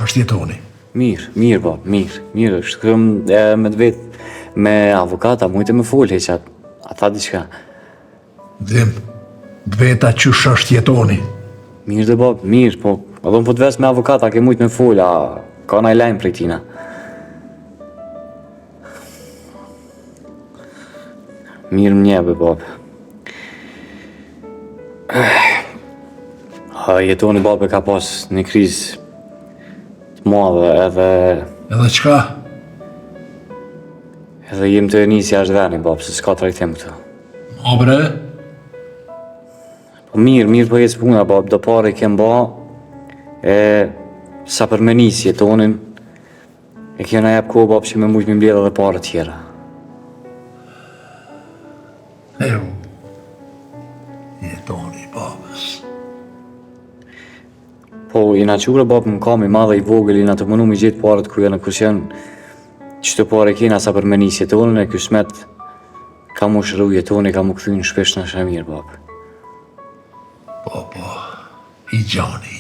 është jetoni? Mirë, bab, mirë. Shkëm me të vetë me avokata, mujtë me folë, heqa, a tha diqka. Dhem, veta qësh është jetoni? Mirë dhe bab, mirë, po, edhe po të vesë me avokata, ke mujtë me folë, a ka na i lajmë prej tina. Mirë më njebe, bab. Jetoni, bab, e ka pas një krizë të madhe, Edhe qka? edhe jem të njësi ashtë veni, bab, se s'ka trajtim këta. Ma bre? Po mirë po jesë puna, bab, do pare i kem ba, sa për me njësi jetonin, e kjo na jep kohë, bab, që me mujtë me mbledhe dhe pare tjera. Jetoni, babës. Po, i na qure, bab, më kam i madhe i vogël, i na të mënu mi gjithë parët kuja në kusion, që të pare kena sa për me njësi jetonin, e kjo smet ka mu shëru jetoni, ka mu këthy në shpesh në shamirë, bab. Po, i gjani.